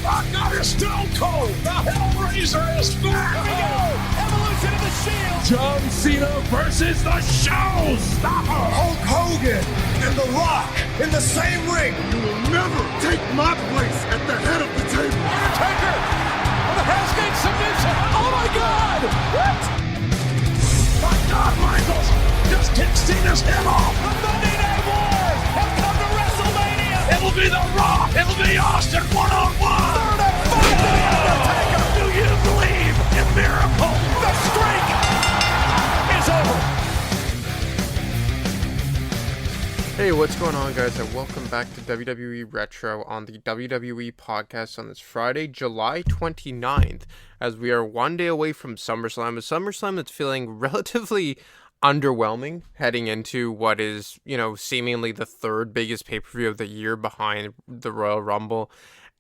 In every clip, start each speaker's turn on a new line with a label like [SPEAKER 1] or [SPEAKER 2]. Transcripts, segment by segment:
[SPEAKER 1] My God, it's Stone Cold. The Hellraiser is back.
[SPEAKER 2] Here we go. Evolution of the Shield.
[SPEAKER 1] John Cena versus the Showstopper.
[SPEAKER 3] Hulk Hogan and The Rock in the same ring.
[SPEAKER 1] You will never take my place at the head of the table.
[SPEAKER 2] Undertaker with a Hell's Gate submission. Oh my God! What?
[SPEAKER 1] My God, Michaels just kicked Cena's head off.
[SPEAKER 2] The Monday Night Wars have come to WrestleMania.
[SPEAKER 1] It'll be The Rock. It'll be Austin one-on-one.
[SPEAKER 2] Third and five to the Undertaker.
[SPEAKER 1] Do you believe in miracles?
[SPEAKER 2] The streak is over.
[SPEAKER 4] Hey, what's going on, guys, and welcome back to WWE Retro on the WWE podcast on this Friday, July 29th, as we are one day away from SummerSlam. A SummerSlam that's feeling relatively underwhelming heading into what is, seemingly the third biggest pay-per-view of the year behind the Royal Rumble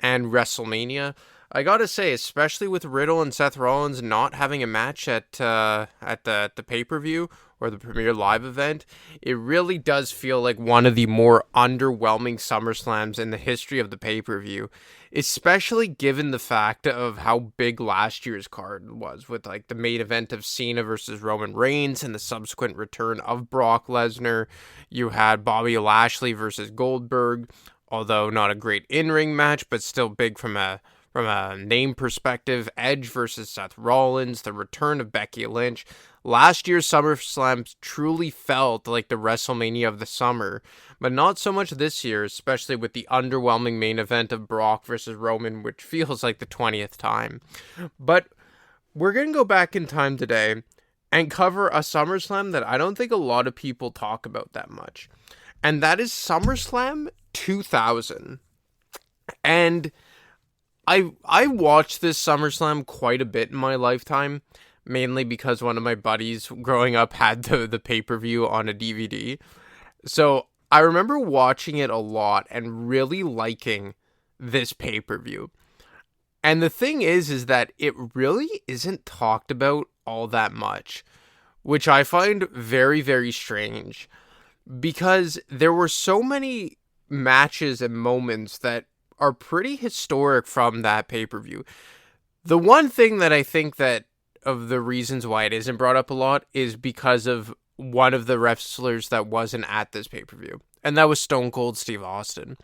[SPEAKER 4] and WrestleMania. I gotta say, especially with Riddle and Seth Rollins not having a match at the pay-per-view or the Premier Live event, it really does feel like one of the more underwhelming SummerSlams in the history of the pay-per-view, especially given the fact of how big last year's card was, with like the main event of Cena versus Roman Reigns and the subsequent return of Brock Lesnar. You had Bobby Lashley versus Goldberg, although not a great in-ring match, but still big from a name perspective. Edge versus Seth Rollins, the return of Becky Lynch. Last year's SummerSlam truly felt like the WrestleMania of the summer, but not so much this year, especially with the underwhelming main event of Brock versus Roman, which feels like the 20th time. But we're going to go back in time today and cover a SummerSlam that I don't think a lot of people talk about that much, and that is SummerSlam 2000. And I watched this SummerSlam quite a bit in my lifetime, mainly because one of my buddies growing up had the pay-per-view on a DVD. So I remember watching it a lot and really liking this pay-per-view. And the thing is that it really isn't talked about all that much, which I find very, very strange, because there were so many matches and moments that are pretty historic from that pay-per-view. The one thing that I think that of the reasons why it isn't brought up a lot is because of one of the wrestlers that wasn't at this pay-per-view, and that was Stone Cold Steve Austin.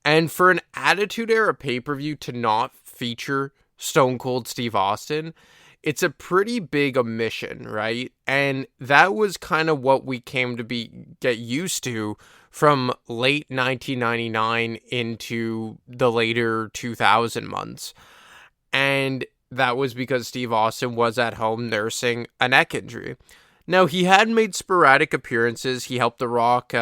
[SPEAKER 4] And for an Attitude Era pay-per-view to not feature Stone Cold Steve Austin, it's a pretty big omission, right? And that was kind of what we came to get used to from late 1999 into the later 2000 months. And that was because Steve Austin was at home nursing a neck injury. Now, he had made sporadic appearances. He helped The Rock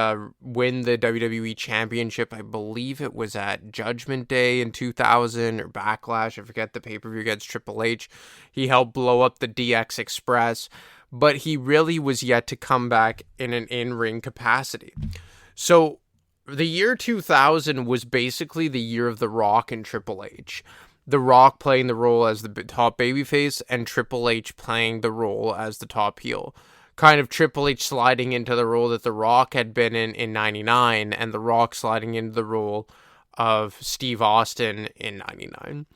[SPEAKER 4] win the WWE Championship. I believe it was at Judgment Day in 2000 or Backlash. I forget, the pay-per-view against Triple H. He helped blow up the DX Express, but he really was yet to come back in an in-ring capacity. So the year 2000 was basically the year of The Rock and Triple H. The Rock playing the role as the top babyface and Triple H playing the role as the top heel. Kind of Triple H sliding into the role that The Rock had been in 99, and The Rock sliding into the role of Steve Austin in 99.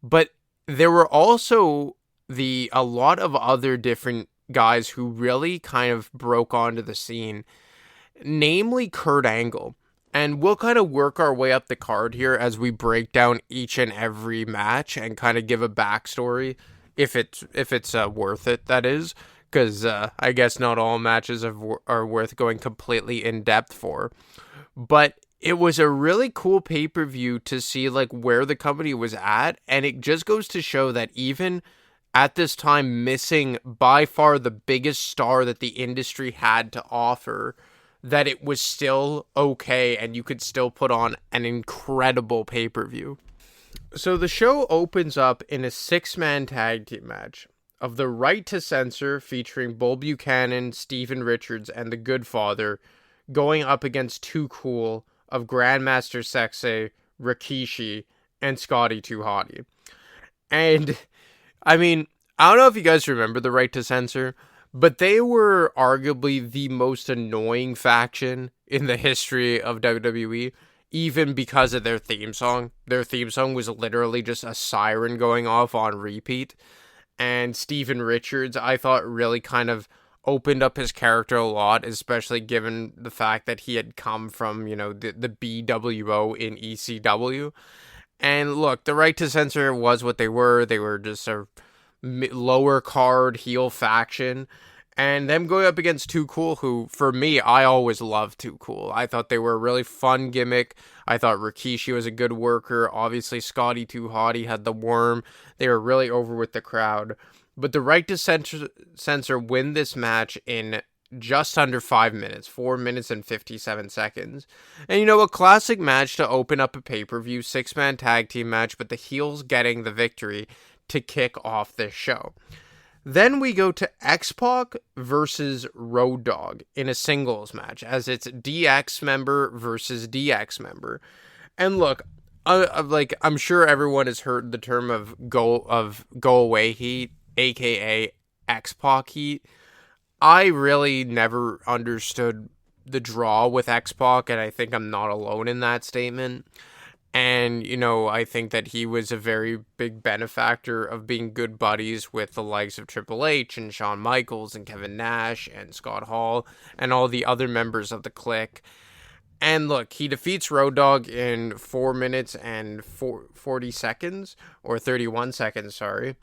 [SPEAKER 4] But there were also a lot of other different guys who really kind of broke onto the scene, namely Kurt Angle. And we'll kind of work our way up the card here as we break down each and every match and kind of give a backstory, if it's worth it, that is. Because I guess not all matches are worth going completely in depth for. But it was a really cool pay-per-view to see like where the company was at, and it just goes to show that even at this time, missing by far the biggest star that the industry had to offer, that it was still okay and you could still put on an incredible pay-per-view. So the show opens up in a 6-man tag team match of the Right to Censor, featuring Bull Buchanan, Steven Richards, and the Good Father, going up against Too Cool of Grandmaster Sexay, Rikishi, and Scotty 2 Hotty. And, I mean, I don't know if you guys remember the Right to Censor, but they were arguably the most annoying faction in the history of WWE. even because of their theme song. Their theme song was literally just a siren going off on repeat. And Steven Richards, I thought, really kind of opened up his character a lot, especially given the fact that he had come from, the BWO in ECW. And look, the Right to Censor was what they were. They were just a lower card heel faction. And them going up against Too Cool, who, for me, I always loved Too Cool. I thought they were a really fun gimmick. I thought Rikishi was a good worker. Obviously, Scotty 2 Hotty had the worm. They were really over with the crowd. But the Right to Censor win this match in just under 5 minutes, 4 minutes and 57 seconds. And, a classic match to open up a pay-per-view, 6-man tag team match, but the heels getting the victory to kick off this show. Then we go to X-Pac versus Road Dogg in a singles match, as it's DX member versus DX member. And look, I'm sure everyone has heard the term of go away heat, aka X-Pac heat. I really never understood the draw with X-Pac, and I think I'm not alone in that statement. And, I think that he was a very big benefactor of being good buddies with the likes of Triple H and Shawn Michaels and Kevin Nash and Scott Hall and all the other members of the Clique. And look, he defeats Road Dogg in 4 minutes and 40 seconds, or 31 seconds, sorry.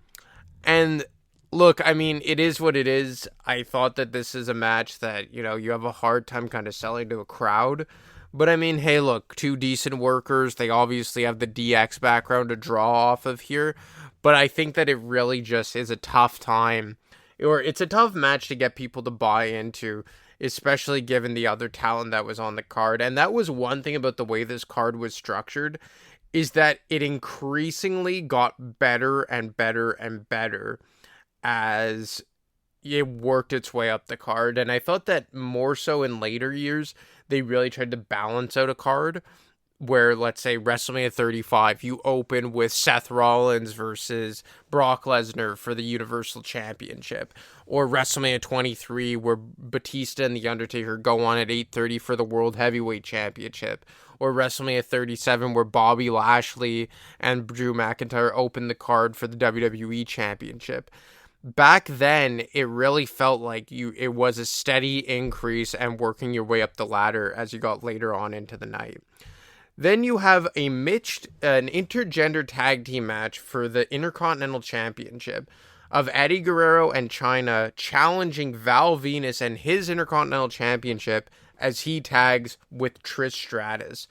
[SPEAKER 4] And look, I mean, it is what it is. I thought that this is a match that, you have a hard time kind of selling to a crowd. But I mean, hey, look, 2 decent workers. They obviously have the DX background to draw off of here. But I think that it really just is a tough time, or it's a tough match to get people to buy into, especially given the other talent that was on the card. And that was one thing about the way this card was structured, is that it increasingly got better and better and better as it worked its way up the card. And I thought that more so in later years, they really tried to balance out a card where, let's say, WrestleMania 35, you open with Seth Rollins versus Brock Lesnar for the Universal Championship, or WrestleMania 23, where Batista and The Undertaker go on at 8:30 for the World Heavyweight Championship, or WrestleMania 37, where Bobby Lashley and Drew McIntyre open the card for the WWE Championship. Back then, it really felt like it was a steady increase and working your way up the ladder as you got later on into the night. Then you have an intergender tag team match for the Intercontinental Championship of Eddie Guerrero and Chyna challenging Val Venus and his Intercontinental Championship as he tags with Trish Stratus.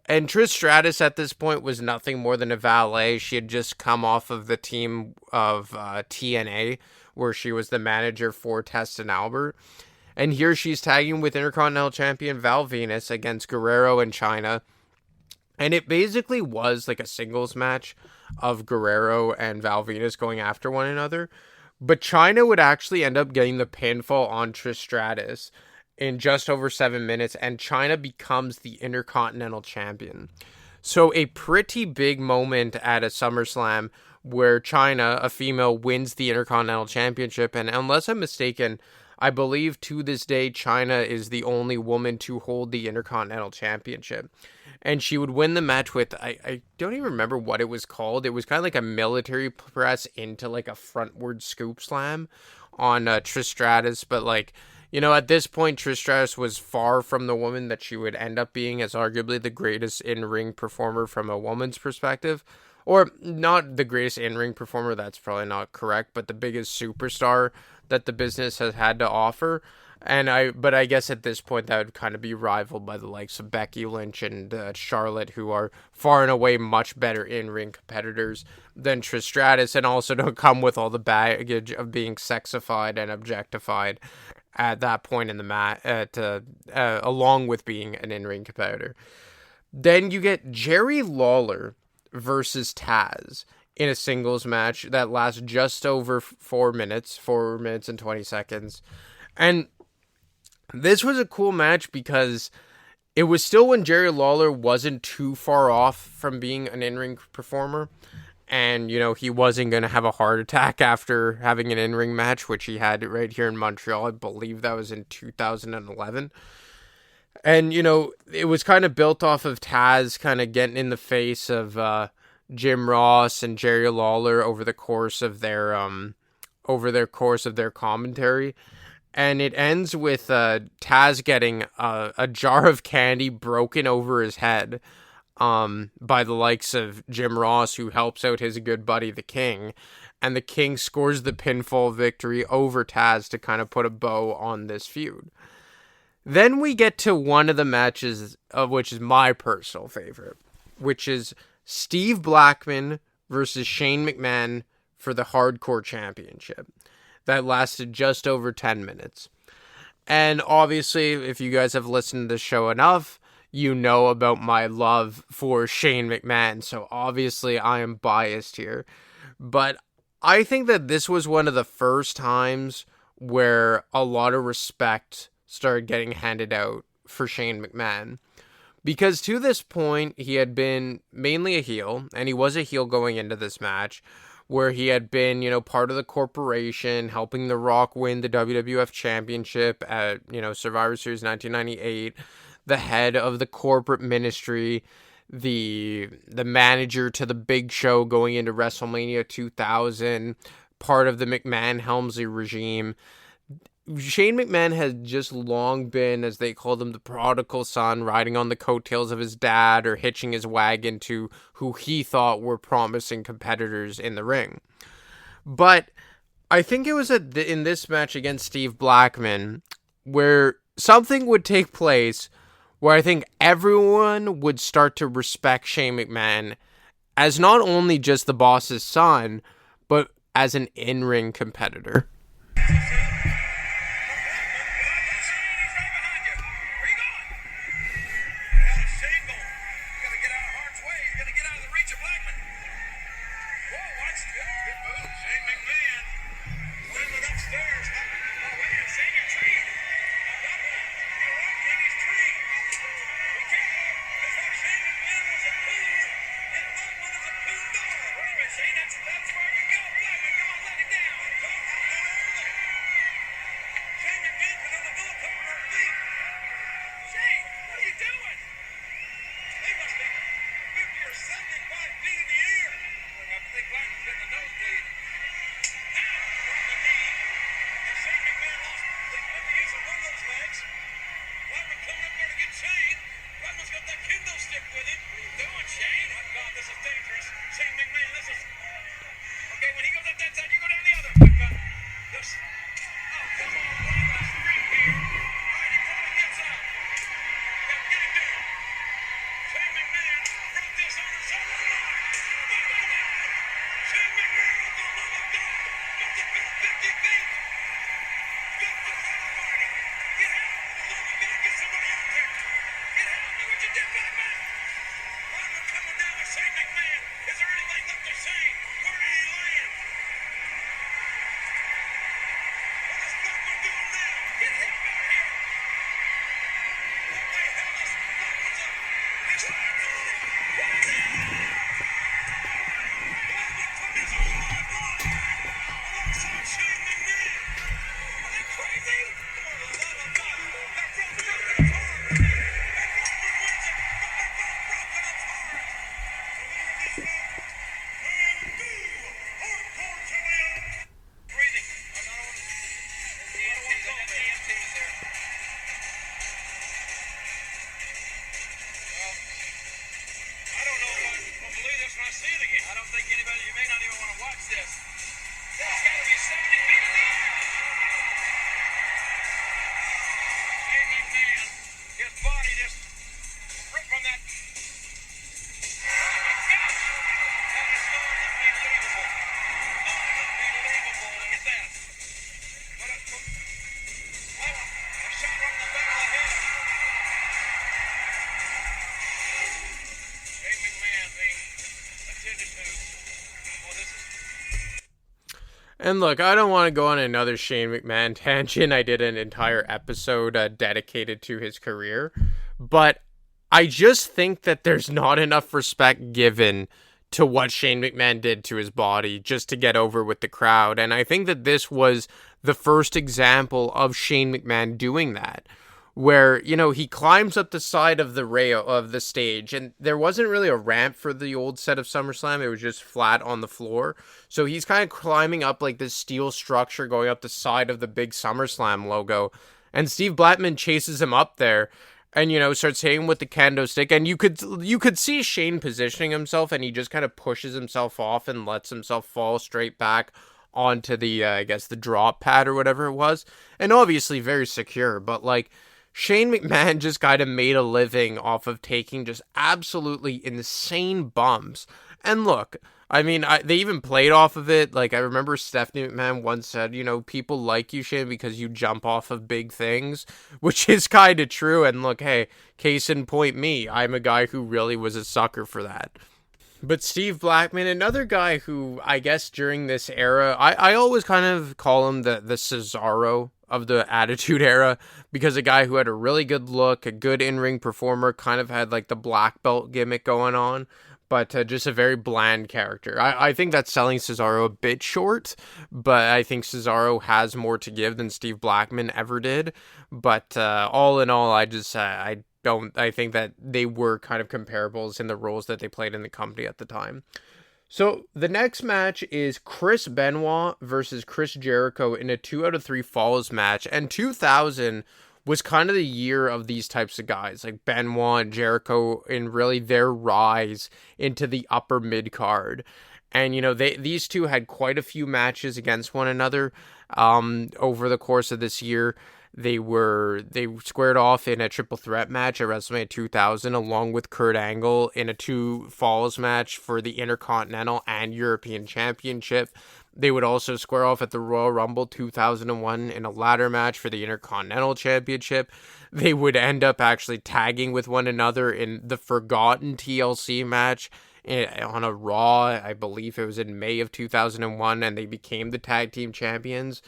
[SPEAKER 4] And Trish Stratus at this point was nothing more than a valet. She had just come off of the team of TNA, where she was the manager for Test and Albert. And here she's tagging with Intercontinental Champion Val Venus against Guerrero and Chyna. And it basically was like a singles match of Guerrero and Val Venus going after one another. But Chyna would actually end up getting the pinfall on Trish Stratus in just over 7 minutes, and Chyna becomes the Intercontinental Champion. So a pretty big moment at a SummerSlam where Chyna, a female, wins the Intercontinental Championship. And unless I'm mistaken, I believe to this day, Chyna is the only woman to hold the Intercontinental Championship. And she would win the match with, I don't even remember what it was called. It was kind of like a military press into like a frontward scoop slam on Trish Stratus. But like, at this point, Trish Stratus was far from the woman that she would end up being as arguably the greatest in-ring performer from a woman's perspective. Or not the greatest in-ring performer, that's probably not correct, but the biggest superstar that the business has had to offer. But I guess at this point that would kind of be rivaled by the likes of Becky Lynch and Charlotte, who are far and away much better in-ring competitors than Trish Stratus, and also don't come with all the baggage of being sexified and objectified at that point in the match, along with being an in-ring competitor. Then you get Jerry Lawler versus Taz in a singles match that lasts just over 4 minutes and 20 seconds. And this was a cool match because it was still when Jerry Lawler wasn't too far off from being an in-ring performer. And, he wasn't going to have a heart attack after having an in-ring match, which he had right here in Montreal. I believe that was in 2011. And, it was kind of built off of Taz kind of getting in the face of Jim Ross and Jerry Lawler over the course of their commentary. And it ends with Taz getting a jar of candy broken over his head by the likes of Jim Ross, who helps out his good buddy, the King. And the King scores the pinfall victory over Taz to kind of put a bow on this feud. Then we get to one of the matches, of which is my personal favorite, which is Steve Blackman versus Shane McMahon for the Hardcore Championship. That lasted just over 10 minutes. And obviously, if you guys have listened to the show enough, you know about my love for Shane McMahon. So obviously, I am biased here. But I think that this was one of the first times where a lot of respect started getting handed out for Shane McMahon. Because to this point, he had been mainly a heel, and he was a heel going into this match, where he had been, part of the corporation, helping The Rock win the WWF Championship at, Survivor Series 1998, the head of the corporate ministry, the manager to the Big Show going into WrestleMania 2000, part of the McMahon-Helmsley regime. Shane McMahon has just long been, as they called him, the prodigal son, riding on the coattails of his dad or hitching his wagon to who he thought were promising competitors in the ring. But I think it was in this match against Steve Blackman where something would take place where I think everyone would start to respect Shane McMahon as not only just the boss's son, but as an in-ring competitor. And look, I don't want to go on another Shane McMahon tangent. I did an entire episode dedicated to his career. But I just think that there's not enough respect given to what Shane McMahon did to his body just to get over with the crowd. And I think that this was the first example of Shane McMahon doing that, where, you know, he climbs up the side of the rail of the stage, and there wasn't really a ramp for the old set of SummerSlam. It was just flat on the floor. So he's kind of climbing up like this steel structure going up the side of the big SummerSlam logo. And Steve Blackman chases him up there and, you know, starts hitting him with the kendo stick. And you could see Shane positioning himself, and he just kind of pushes himself off and lets himself fall straight back onto the, I guess, the drop pad or whatever it was. And obviously very secure, but like, Shane McMahon just kind of made a living off of taking just absolutely insane bumps. And look, I mean, they even played off of it. Like, I remember Stephanie McMahon once said, you know, people like you, Shane, because you jump off of big things, which is kind of true. And look, hey, case in point me, I'm a guy who really was a sucker for that. But Steve Blackman, another guy who, I guess during this era, I always kind of call him the Cesaro of the Attitude Era, because a guy who had a really good look, a good in-ring performer, kind of had like the black belt gimmick going on, but just a very bland character. I think that's selling Cesaro a bit short, but I think Cesaro has more to give than Steve Blackman ever did. But all in all, I think that they were kind of comparables in the roles that they played in the company at the time. So the next match is Chris Benoit versus Chris Jericho in a 2 out of 3 falls match. And 2000 was kind of the year of these types of guys, like Benoit and Jericho, in really their rise into the upper mid card. And, you know, these two had quite a few matches against one another over the course of this year. They squared off in a triple threat match at WrestleMania 2000, along with Kurt Angle in a 2 falls match for the Intercontinental and European Championship. They would also square off at the Royal Rumble 2001 in a ladder match for the Intercontinental Championship. They would end up actually tagging with one another in the Forgotten TLC match on a Raw. I believe it was in May of 2001, and they became the tag team champions.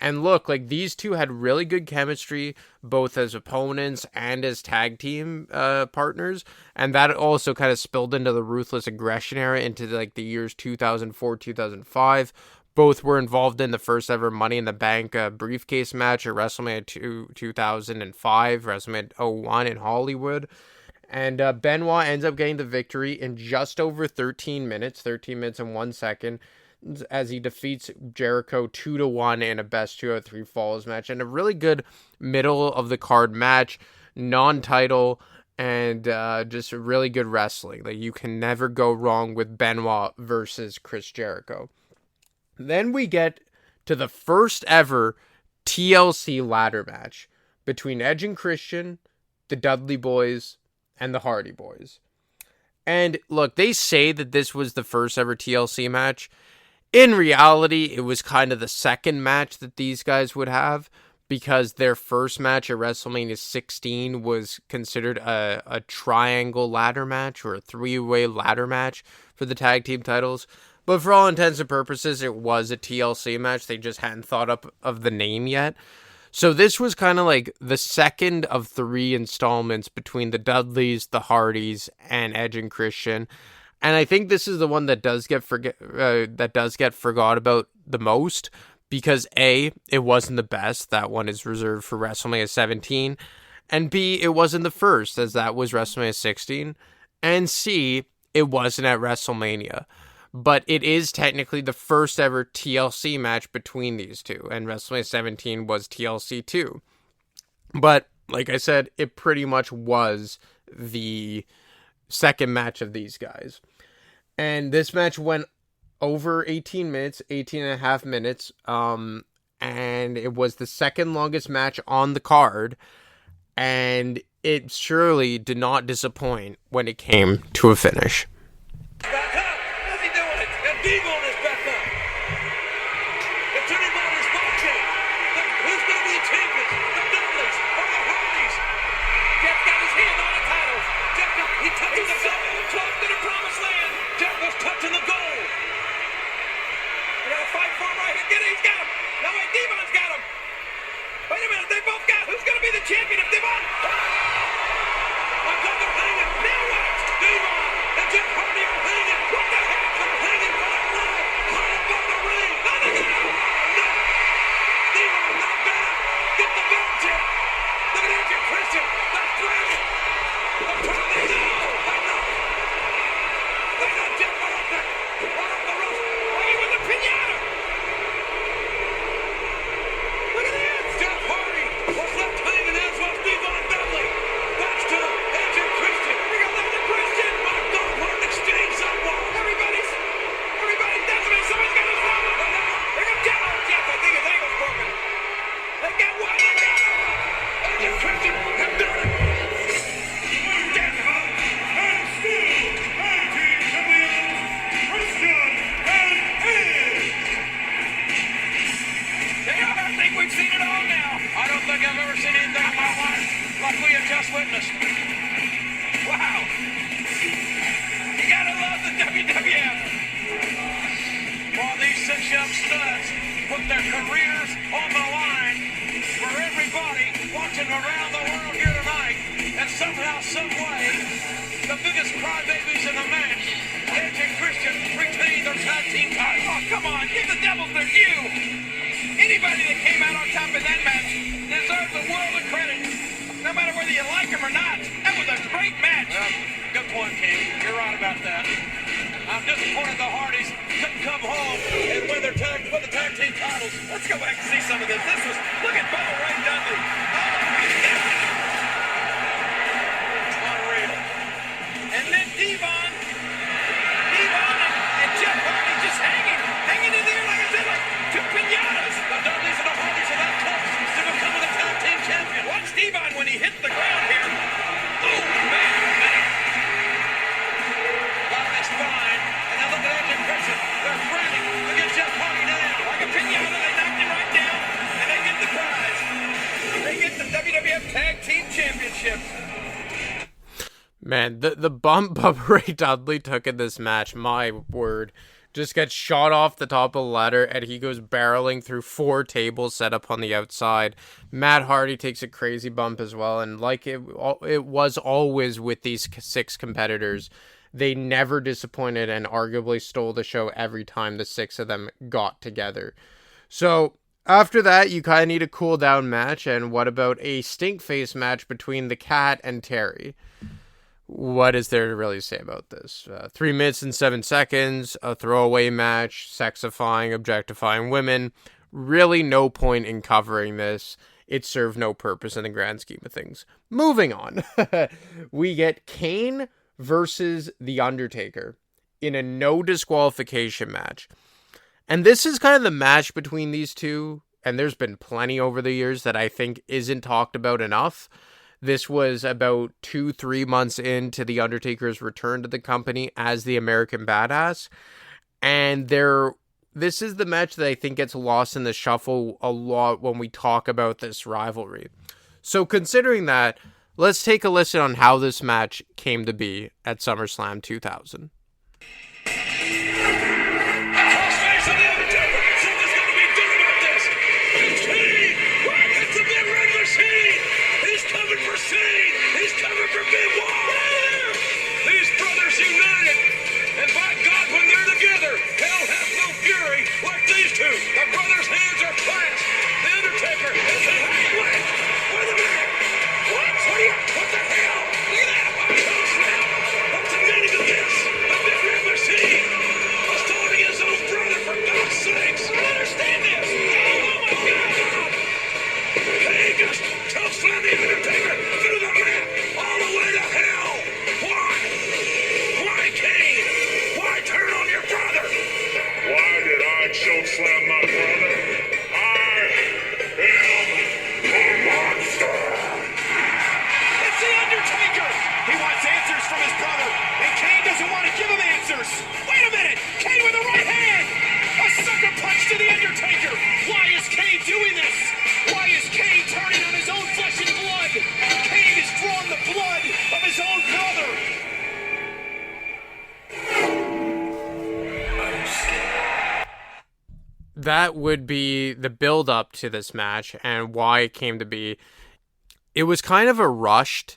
[SPEAKER 4] And look, like, these two had really good chemistry, both as opponents and as tag team partners. And that also kind of spilled into the Ruthless Aggression era, into like the years 2004, 2005. Both were involved in the first ever Money in the Bank briefcase match at WrestleMania 2005, WrestleMania 01 in Hollywood. And Benoit ends up getting the victory in just over 13 minutes and 1 second. As he defeats Jericho 2-1 in a best 2 out of 3 falls match, and a really good middle of the card match, non-title, and just really good wrestling. Like, you can never go wrong with Benoit versus Chris Jericho. Then we get to the first ever TLC ladder match between Edge and Christian, the Dudley Boys, and the Hardy Boys. And look, they say that this was the first ever TLC match. In reality, it was kind of the second match that these guys would have, because their first match at WrestleMania 16 was considered a triangle ladder match, or a 3-way ladder match for the tag team titles. But for all intents and purposes, it was a TLC match. They just hadn't thought up of the name yet. So this was kind of like the second of 3 installments between the Dudleys, the Hardys, and Edge and Christian. And I think this is the one that does get forgot about the most, because A, it wasn't the best. That one is reserved for WrestleMania 17. And B, it wasn't the first, as that was WrestleMania 16. And C, it wasn't at WrestleMania. But it is technically the first ever TLC match between these two. And WrestleMania 17 was TLC 2. But, like I said, it pretty much was the second match of these guys. And this match went over 18 minutes, 18 and a half minutes. And it was the second longest match on the card. And it surely did not disappoint when it came to a finish.
[SPEAKER 2] Back up! How's he doing it? And Deagle is back up. The turning ball is marching. Who's going to be the champions? The Dudleys or the Hardys? Jeff got his hand on the titles. Jeff, he touches the goal. Close to the promised land. Jeff was touching the goal. We got to fight for him right here. Get it. He's got him. No, wait, Devon's got him. Wait a minute. They both got him. Who's going to be the champion if Devon? I thought they're hanging. Now what? Devon and Jeff Hardy are hanging. What the heck? They're hanging for that little high above the ring. No, they got him. No. Devon knocked down. Get the belt, Jeff. Look at that, Jeff. action around the world here tonight. And somehow, some way, the biggest crybabies in the match, Edge and Christian, retain their tag team titles. Oh, come on, give the devils their due. Anybody that came out on top in that match deserves a world of credit. No matter whether you like them or not, that was a great match. Good point, King. You're right about that. I'm disappointed the Hardys couldn't come home and win the tag team titles. Let's go back and see some of this. Look at Bubba Ray Dudley. Unreal. And then Devon and Jeff Hardy just hanging in there, like I said, like two pinatas. The Dudleys and the Hardys are that close to becoming the tag team champion. Watch Devon when he hits the ground here. Oh, man. Fine. And then look at Edge and Christian. They're frantic to get Jeff Hardy down. Like a pinata, they knocked him right down, and they get the prize. They get the WWF Tag Team Championship.
[SPEAKER 4] Man, the bump Bubba Ray Dudley took in this match, my word, just gets shot off the top of the ladder, and he goes barreling through 4 tables set up on the outside. Matt Hardy takes a crazy bump as well, and like it was always with these 6 competitors, they never disappointed and arguably stole the show every time the 6 of them got together. So after that, you kind of need a cool down match. And what about a stink face match between the Cat and Terry? What is there to really say about this? 3 minutes and 7 seconds, a throwaway match, sexifying, objectifying women. Really no point in covering this. It served no purpose in the grand scheme of things. Moving on. We get Kane versus The Undertaker in a no disqualification match. And this is kind of the match between these two, and there's been plenty over the years that I think isn't talked about enough. This was about 2-3 months into The Undertaker's return to the company as the American Badass. And this is the match that I think gets lost in the shuffle a lot when we talk about this rivalry. So considering that, let's take a listen on how this match came to be at SummerSlam 2000.
[SPEAKER 1] Slam my brother. I am a monster.
[SPEAKER 2] It's The Undertaker. He wants answers from his brother, and Kane doesn't want to give him answers. Wait a minute. Kane with the right hand. A sucker punch to The Undertaker. Why is Kane doing this? Why is Kane turning on his own flesh and blood? Kane has drawn the blood of his own brother.
[SPEAKER 4] That would be the build up to this match and why it came to be. It was kind of a rushed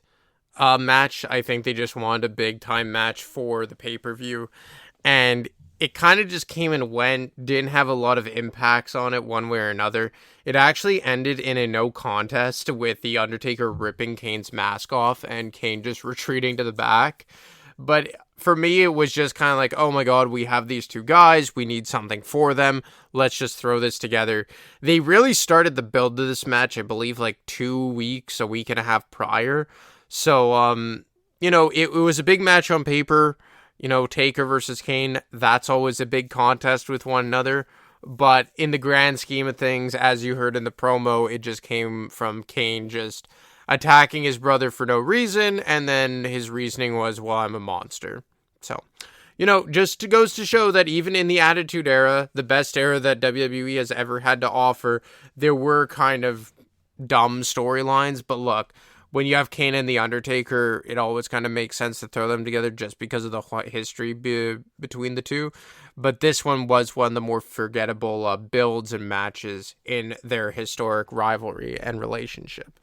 [SPEAKER 4] match. I think they just wanted a big time match for the pay-per-view, and it kind of just came and went, didn't have a lot of impacts on it one way or another. It actually ended in a no contest with The Undertaker ripping Kane's mask off and Kane just retreating to the back. But for me, it was just kind of like, oh my god, we have these 2 guys, we need something for them, let's just throw this together. They really started the build to this match, I believe, like 2 weeks, a week and a half prior. So, it was a big match on paper. Taker versus Kane, that's always a big contest with one another. But in the grand scheme of things, as you heard in the promo, it just came from Kane just attacking his brother for no reason, and then his reasoning was, well, I'm a monster. So, just goes to show that even in the Attitude Era, the best era that WWE has ever had to offer, there were kind of dumb storylines. But look, when you have Kane and The Undertaker, it always kind of makes sense to throw them together just because of the history between the two. But this one was one of the more forgettable builds and matches in their historic rivalry and relationship.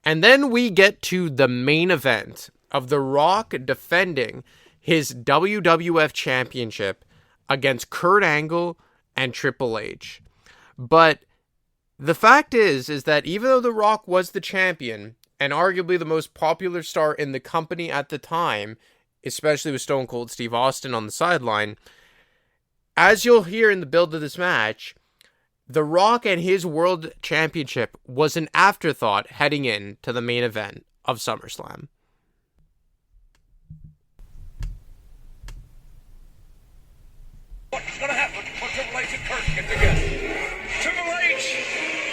[SPEAKER 4] And then we get to the main event of The Rock defending his WWF Championship against Kurt Angle and Triple H. But the fact is that even though The Rock was the champion and arguably the most popular star in the company at the time, especially with Stone Cold Steve Austin on the sideline, as you'll hear in the build of this match, The Rock and his World Championship was an afterthought heading in to the main event of SummerSlam.
[SPEAKER 2] What's going to happen when Triple H and Kurt get together? Triple H,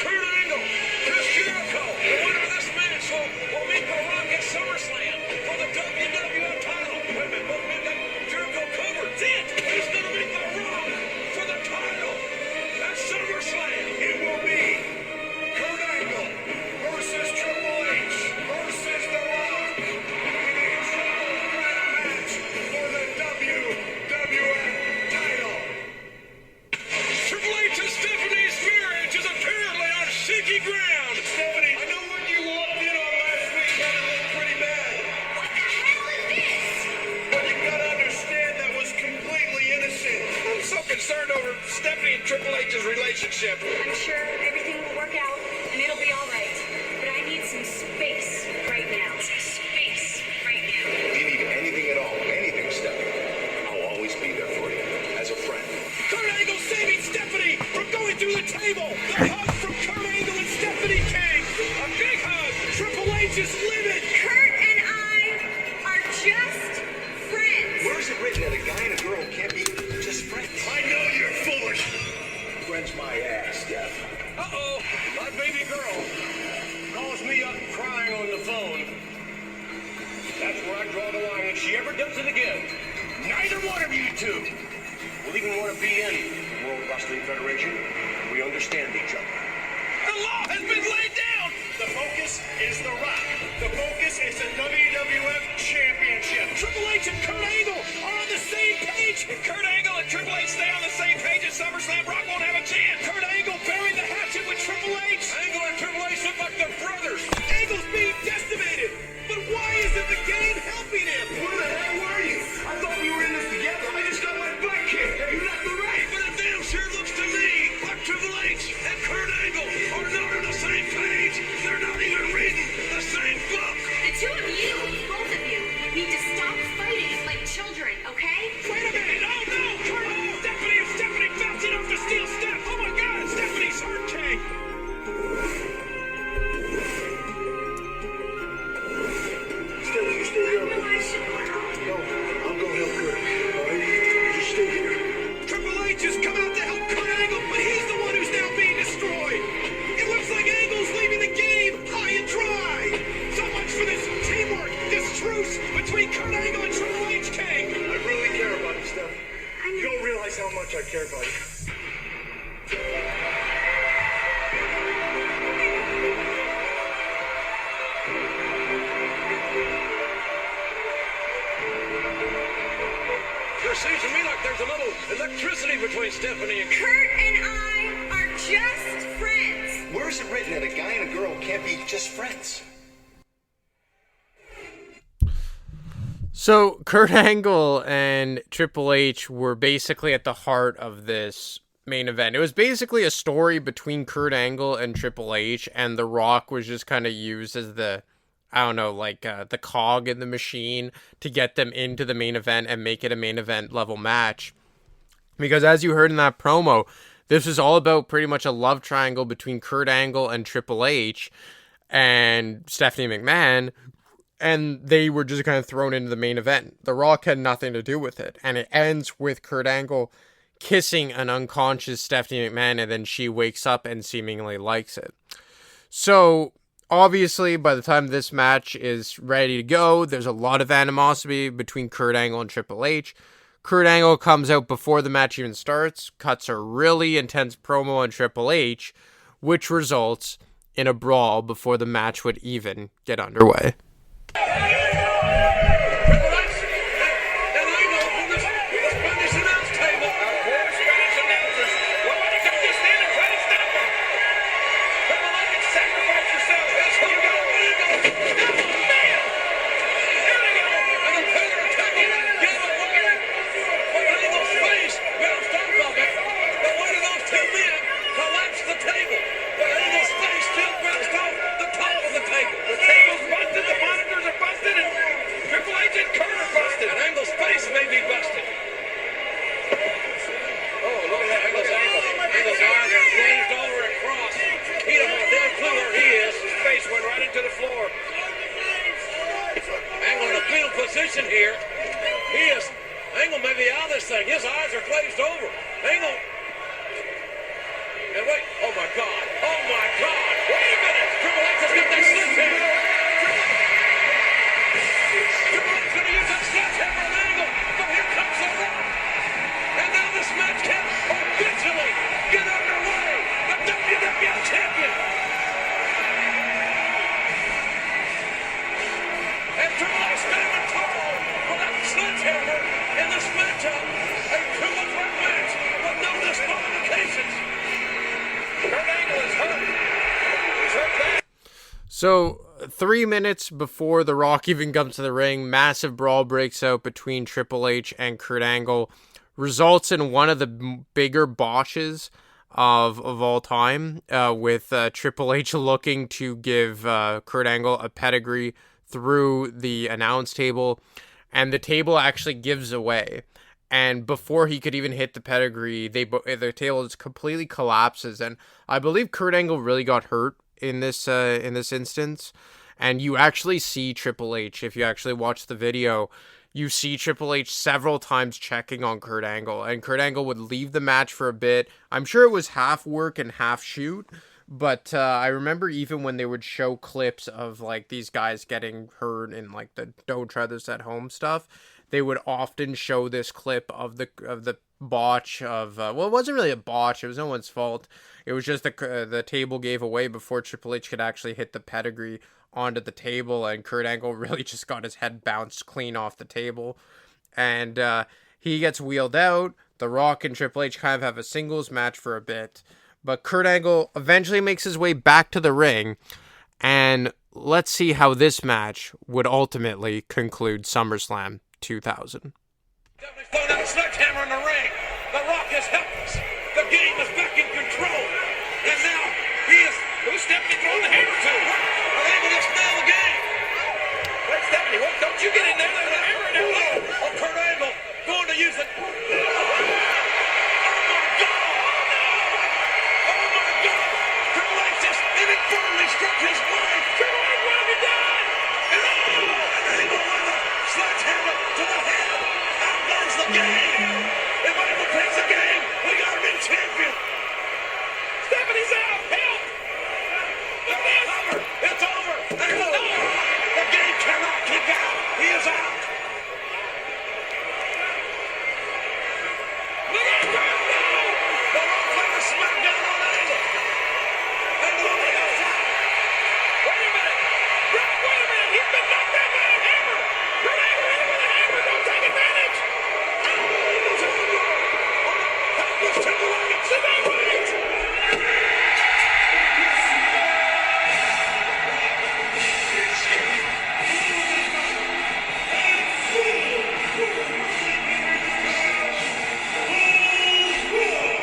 [SPEAKER 2] Kurt Angle, Chris Jericho, the winner of this match will meet The Rock at SummerSlam for the WWF title. Wait a minute, both men got Jericho covered. Then he's going to meet The Rock for the title at SummerSlam.
[SPEAKER 3] It will be Kurt Angle versus Triple H versus The Rock in a triple threat match for the WWF title.
[SPEAKER 2] Triple H and Stephanie's marriage is apparently on shaky ground.
[SPEAKER 3] Stephanie, I know what you walked in on last week had it look pretty bad.
[SPEAKER 5] What the hell is this?
[SPEAKER 3] But you gotta understand that was completely innocent.
[SPEAKER 2] I'm so concerned over Stephanie and Triple H's relationship.
[SPEAKER 5] I'm sure everything will work out and it'll be all right. But I need some space right now. Some space right now.
[SPEAKER 3] If you need anything at all, anything, Stephanie, I'll always be there for you as a friend.
[SPEAKER 2] Kurt Angle saving Stephanie from going through the table. The hug from Kurt Angle and Stephanie came. A big hug. Triple H is livid.
[SPEAKER 5] Kurt and I are just friends.
[SPEAKER 3] Where is it written that a guy and a girl can't be just friends? I know you're foolish. Friends my ass, Steph.
[SPEAKER 2] Uh-oh. My baby girl
[SPEAKER 3] Calls me up crying on the phone. That's where I draw the line. If she ever does it again, neither one of you two will even want to be in the World Wrestling Federation. We understand each other.
[SPEAKER 2] The law has been laid down.
[SPEAKER 3] The focus is The Rock. The focus is the WWF Championship.
[SPEAKER 2] Triple H and Kurt Angle are on the same page. If Kurt Angle and Triple H stay on the same page at SummerSlam, Rock won't have a chance. Kurt Angle buried the hatchet with Triple H. Angle and Triple H look like they're brothers. Angle's being decimated. But why isn't the game helping him?
[SPEAKER 3] Where the hell were you? I thought we were in this together. I just got my butt kicked. You left the right.
[SPEAKER 2] But it damn sure looks to me like Triple H and Kurt Angle are not on the same page. They're not even reading the same book.
[SPEAKER 5] The two of you, both of you, need to stop fighting like children, okay?
[SPEAKER 2] Wait a minute! Oh no! Kurt! Stephanie bouncing off the steel step! Oh my god! Stephanie's hurt, King!
[SPEAKER 3] Stephanie, you stay here.
[SPEAKER 5] No, I should go out.
[SPEAKER 3] No, I'll go help Kurt. All right? You just stay here.
[SPEAKER 2] Triple H has come out to help Kurt Angle, but he's the one who's now being destroyed! It looks like Angle's leaving the game high and dry! So much for this teamwork, this truce between Kurt Angle and Triple H, King!
[SPEAKER 3] I really care about you, Steph. You don't realize how much I care about you.
[SPEAKER 2] There seems to me like there's a little electricity between Stephanie and
[SPEAKER 5] Kurt and I are just friends.
[SPEAKER 3] Where is it written that a guy and a girl can't be just friends?
[SPEAKER 4] So Kurt Angle and Triple H were basically at the heart of this main event. It was basically a story between Kurt Angle and Triple H, and The Rock was just kind of used as the, I don't know, like the cog in the machine to get them into the main event and make it a main event level match. Because as you heard in that promo, this was all about pretty much a love triangle between Kurt Angle and Triple H and Stephanie McMahon, and they were just kind of thrown into the main event. The Rock had nothing to do with it, and it ends with Kurt Angle kissing an unconscious Stephanie McMahon, and then she wakes up and seemingly likes it. So obviously, by the time this match is ready to go, there's a lot of animosity between Kurt Angle and Triple H. Kurt Angle comes out before the match even starts, cuts a really intense promo on Triple H, which results in a brawl before the match would even get underway.
[SPEAKER 2] Triple face went right into the floor. Angle in a field position here. Angle may be out of this thing. His eyes are glazed over. Angle. And wait. Oh my God. Oh my God. Wait a minute. Triple H has got that sledgehammer. Triple H going to use that sledgehammer on Angle. But here comes the Rock. And now this match can officially get underway. The WWF Champion. And Triple H standing tall with that sledgehammer in this matchup. A two-on-one match with no disqualifications. Kurt Angle is hurt. He's hurt bad.
[SPEAKER 4] So, 3 minutes before The Rock even comes to the ring, massive brawl breaks out between Triple H and Kurt Angle, results in one of the bigger botches of all time, with Triple H looking to give Kurt Angle a pedigree through the announce table, and the table actually gives away. And before he could even hit the pedigree, the table just completely collapses. And I believe Kurt Angle really got hurt in this instance. And you actually see Triple H, if you actually watch the video, you see Triple H several times checking on Kurt Angle. And Kurt Angle would leave the match for a bit. I'm sure it was half work and half shoot. But I remember even when they would show clips of like these guys getting hurt in like the Don't Try This at Home stuff, they would often show this clip of the botch of well, it wasn't really a botch, it was no one's fault. It was just the table gave away before Triple H could actually hit the pedigree onto the table, and Kurt Angle really just got his head bounced clean off the table, and he gets wheeled out. The Rock and Triple H kind of have a singles match for a bit, but Kurt Angle eventually makes his way back to the ring, and let's see how this match would ultimately conclude SummerSlam 2000.
[SPEAKER 2] Definitely thrown out a sledgehammer in the ring. The Rock is helpless. The game is back in control. And now who's Stephanie throwing the hammer to? Are they able to nail the game? Wait, Stephanie, don't you get in there? There's a hammer in there. Oh, Kurt Angle going to use it. Oh my God! Oh my God! Triple H just inadvertently struck his wife. Triple H, what have you done? And Angle with a sledgehammer to the head. Outlaws the game. If Angle takes the game, we got a new champion. Stephanie's out. Help! It's over. Angle. The game cannot kick out. He is out. Look at that! The Rock playing a smackdown on Angle. Angle on the outside. Wait a minute. Rock, wait a minute. He's been knocked down by a hammer. Kurt Angle hit him with a hammer. Don't take advantage. Angle's in the door. Helpless Triple H. Is that right?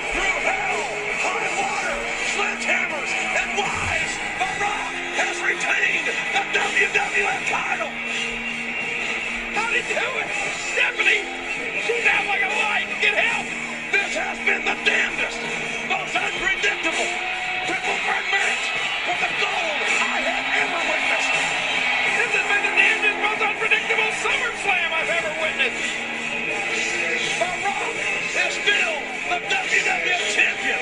[SPEAKER 2] Through hell, high water, sledgehammers, and wives, The Rock has retained the WWF title. How'd he do it? Stephanie, she's out like a light. Get help. This has been the damnedest, most unpredictable triple threat match for the gold I have ever witnessed. This has been the damnedest, most unpredictable SummerSlam I've ever witnessed. The Rock is still the WWF champion.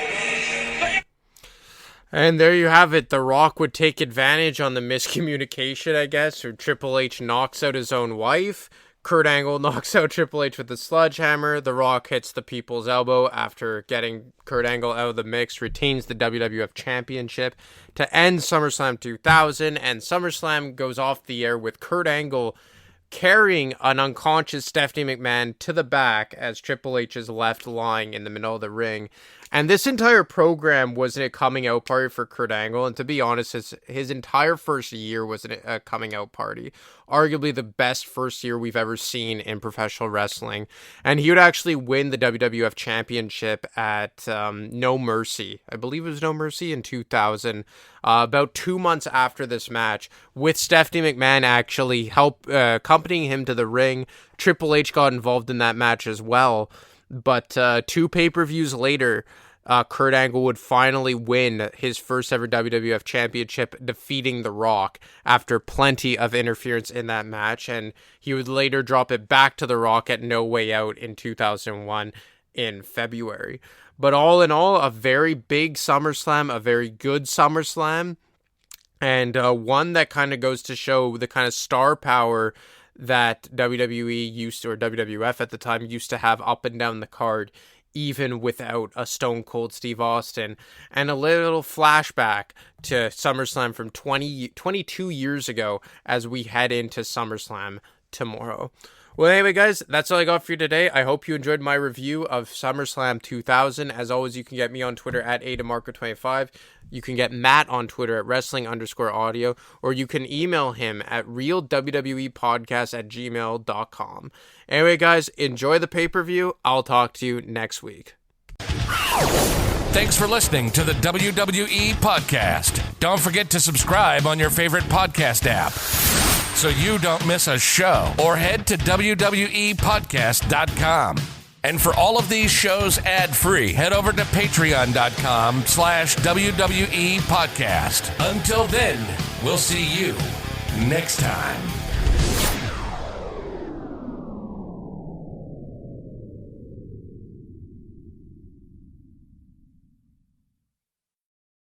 [SPEAKER 4] And there you have it. The Rock would take advantage on the miscommunication, I guess, or Triple H knocks out his own wife. Kurt Angle knocks out Triple H with the sledgehammer. The Rock hits the people's elbow after getting Kurt Angle out of the mix, retains the WWF Championship to end SummerSlam 2000, and SummerSlam goes off the air with Kurt Angle carrying an unconscious Stephanie McMahon to the back as Triple H is left lying in the middle of the ring. And this entire program wasn't a coming out party for Kurt Angle, and to be honest, his entire first year was a coming out party. Arguably the best first year we've ever seen in professional wrestling. And he would actually win the WWF Championship at No Mercy. I believe it was No Mercy in 2000, about 2 months after this match, with Stephanie McMahon actually accompanying him to the ring. Triple H got involved in that match as well. But 2 pay-per-views later, Kurt Angle would finally win his first ever WWF Championship, defeating The Rock after plenty of interference in that match, and he would later drop it back to The Rock at No Way Out in 2001 in February. But all in all, a very big SummerSlam, a very good SummerSlam, and one that kind of goes to show the kind of star power that WWE used to, or WWF at the time, used to have up and down the card, even without a Stone Cold Steve Austin. And a little flashback to SummerSlam from 22 years ago as we head into SummerSlam tomorrow. Well, anyway, guys, that's all I got for you today. I hope you enjoyed my review of SummerSlam 2000. As always, you can get me on Twitter at ADamarco25. You can get Matt on Twitter at wrestling_audio, or you can email him at realwwepodcast@gmail.com. Anyway, guys, enjoy the pay-per-view. I'll talk to you next week.
[SPEAKER 6] Thanks for listening to the WWE Podcast. Don't forget to subscribe on your favorite podcast app so you don't miss a show, or head to WWEpodcast.com. And for all of these shows ad-free, head over to patreon.com/WWE Podcast. Until then, we'll see you next time.